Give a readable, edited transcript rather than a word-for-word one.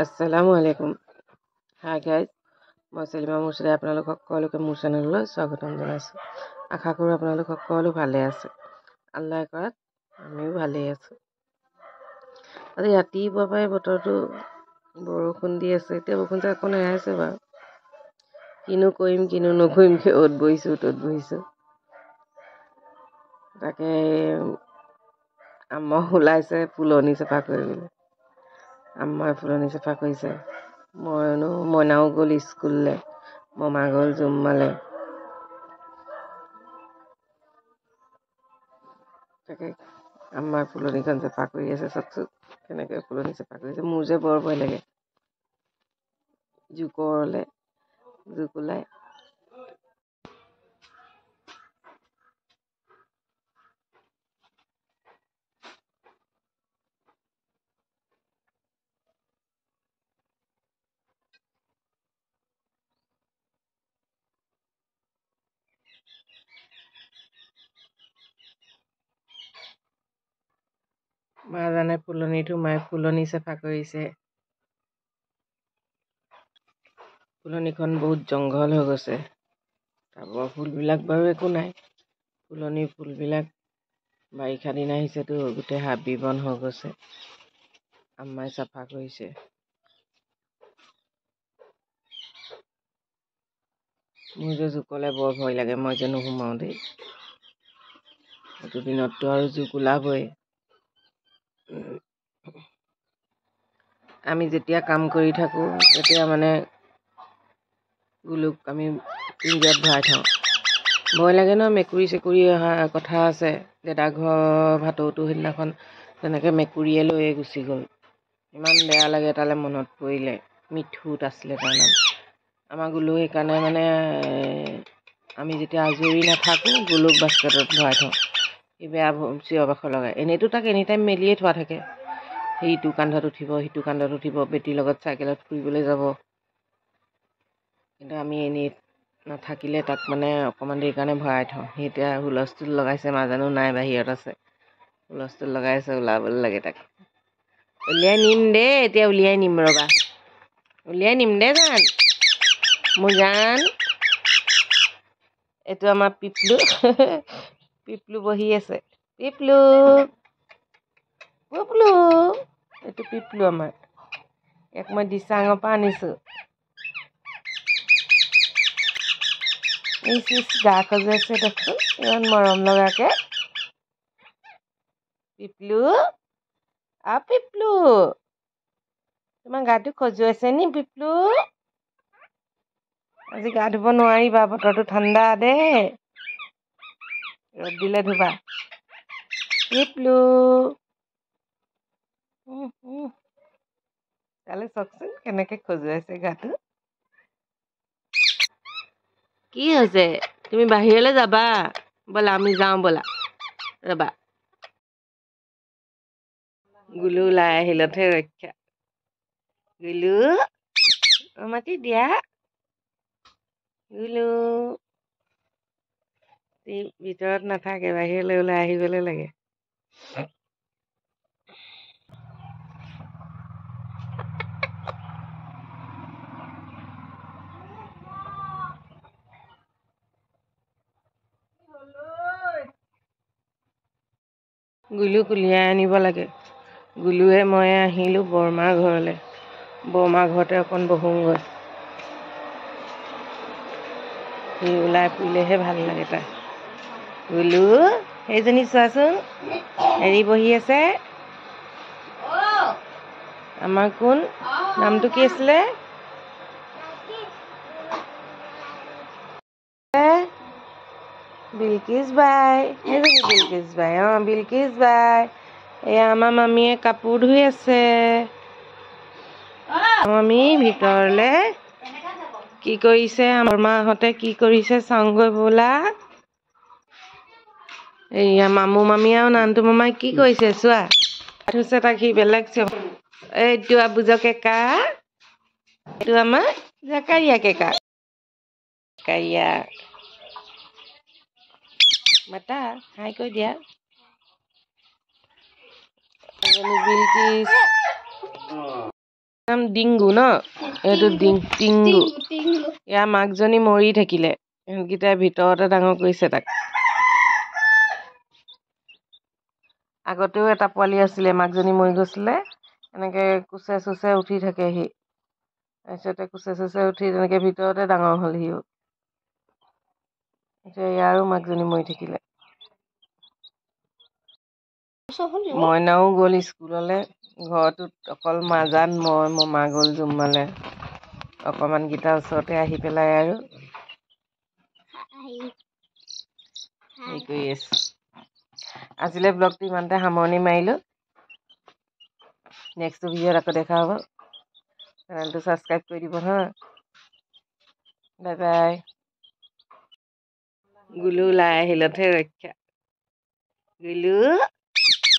Assalamu alaikum. Hi guys, মই চেলিমা মুৰ্ছিদে আপোনালোক সকলোকে মোৰ চেনেললৈ স্বাগতম জনাইছোঁ। আশা কৰোঁ আপোনালোক সকলো ভালে আছে। আল্লাহ কৰাত আমিও ভালেই আছোঁ। আজি ৰাতিপুৱাৰ পৰাই বতৰটো বৰষুণ দি আছে। এতিয়া বৰষুণটো আকৌ নেৰাইছে বাৰু। কিনো কৰিম কিনো নকৰিমকৈ অ'ত বহিছোঁ ত'ত বহিছোঁ। তাকে আম্মা ওলাইছে ফুলনি চাফা কৰিবলৈ। আম্মাই ফুলনি চাফা কৰিছে। মইনাও গ'ল স্কুললৈ, মমা গ'ল জুম্মালৈ। তাকে আম্মাই ফুলনিখন চাফা কৰি আছে। চাওকচোন কেনেকৈ ফুলনি চাফা কৰিছে। মোৰ যে বৰ ভয় লাগে জোকলৈ, জোক ওলাই। মাজানে ফুলনিত সোমাই ফুলনি চাফা কৰিছে। ফুলনিখন বহুত জংঘল হৈ গৈছে। টাবৰ ফুলবিলাক বাৰু একো নাই। ফুলনিৰ ফুলবিলাক বাৰিষা দিন আহিছেতো গোটেই হাবি বন হৈ গৈছে। আম্মাই চাফা কৰিছে। মোৰ যে জোকলৈ বৰ ভয় লাগে, মই যে নোসোমাওঁ দেই। এইটো দিনততো আৰু জোক ওলাবই। আমি যেতিয়া কাম কৰি থাকোঁ তেতিয়া মানে গুলুক আমি পিঞ্জৰত ভৰাই থওঁ। ভয় লাগে ন, মেকুৰী চেকুৰী অহা কথা আছে। দেউতা ঘৰ ভাটৌটো সেইদিনাখন তেনেকৈ মেকুৰীয়ে লৈয়ে গুচি গ'ল। ইমান বেয়া লাগে তালৈ মনত পৰিলে। মিঠুত আছিলে তাৰ নাম। আমাৰ গুলু সেইকাৰণে মানে আমি যেতিয়া আজৰি নাথাকোঁ গুলুক বাস্কেটত ভৰাই থওঁ। সি বেয়া চিঞৰ বাখৰ লগায়। এনেইতো তাক এনিটাইম মেলিয়ে থোৱা থাকে। সিটো কান্ধত উঠিব, সিটো কান্ধত উঠিব, বেটীৰ লগত চাইকেলত ফুৰিবলৈ যাব। কিন্তু আমি এনেই নাথাকিলে তাক মানে অকণমান দেৰিৰ কাৰণে ভৰাই থওঁ। সি এতিয়া হুলস্থুল লগাইছে, নাজানো নাই বাহিৰত আছে। হুলস্থুল লগাইছে, ওলাবলৈ লাগে তাক। উলিয়াই নিম দেই, এতিয়া উলিয়াই নিম ৰ'বা। উলিয়াই নিম দেই জান, মোৰ জান। এইটো আমাৰ পিপলু। পিপলু বহি আছে। পিপলু পিপলু, এইটো পিপলু আমাৰ। ইয়াক মই দিচাঙৰ পৰা আনিছোঁ। গা খজুৱাইছে দেখোন ইমান মৰম লগাকে। পিপলু পিপলু, তোমাৰ গাটো খজুৱাইছে নি পিপলু? আজি গা ধুব নোৱাৰিবা, বতৰটো ঠাণ্ডা দেই। ৰ'দ দিলে ধুবা। পিপলু তালৈ চাওকচোন কেনেকৈ খজুৱাইছে গাটো। কি হৈছে? তুমি বাহিৰলৈ যাবা? ব'লা আমি যাওঁ ব'লা। ৰ'বা, গুলু ওলাই আহিলতহে ৰক্ষা। গুলু মাতি দিয়া। গুলু ভিতৰত নাথাকে, বাহিৰলৈ ওলাই আহিবলৈ লাগে। গুলুক উলিয়াই আনিব লাগে। গুলুৱে মই আহিলোঁ বৰমাৰ ঘৰলৈ। বৰমাৰ ঘৰতে অকণ বহোঁগৈ। সি ওলাই ফুৰিলেহে ভাল লাগে তাৰ। গুলু সেইজনী চোৱাচোন, এৰি বহি আছে। আমাৰ কোন নামটো কি আছিলে? বিলকিছ বাই। সেইজনী বিলকিছ বাই। বিলকিছ বাই। এয়া আমাৰ মামীয়ে কাপোৰ ধুই আছে। মামী ভিতৰলৈ কি কৰিছে? আমাৰ মাহঁতে কি কৰিছে চাওঁগৈ ব'লা। এইয়া মামু মামী আৰু নানটো মামাই কি কৰিছে চোৱা। থৈছে তাক, সি বেলেগ এইটো আবুজৰ কেকা, এইটো আমাৰ জাকাৰিয়া কেকা। জাকাৰিয়া মাতা, হাই কৈ দিয়া। বিলকিছ নাম ডিংগু ন এইটো টিংগু ইয়াৰ মাকজনী মৰি থাকিলে ইহঁতকেইটাই ভিতৰতে ডাঙৰ কৰিছে তাক আগতেও এটা পোৱালি আছিলে মাকজনী মৰি গৈছিলে এনেকৈ কোচে চোচে উঠি থাকে সি তাৰপিছতে কোচে চোচে উঠি তেনেকৈ ভিতৰতে ডাঙৰ হ'ল সিও এতিয়া ইয়াৰো মাকজনী মৰি থাকিলে মইনাও গ'ল স্কুললৈ ঘৰটোত অকল মাজান মই মা গ'ল জুম্মালে অকণমানকেইটা ওচৰতে আহি পেলাই আৰু হেৰি কৰি আছোঁ আজিলৈ ব্লগটো ইমানতে সামৰণি মাৰিলোঁ নেক্সট ভিডিঅ'ত আকৌ দেখা হ'ব চেনেলটো ছাবস্ক্ৰাইব কৰি দিব হা বাই বাই গুলু ওলাই আহিলতহে ৰক্ষা গুলু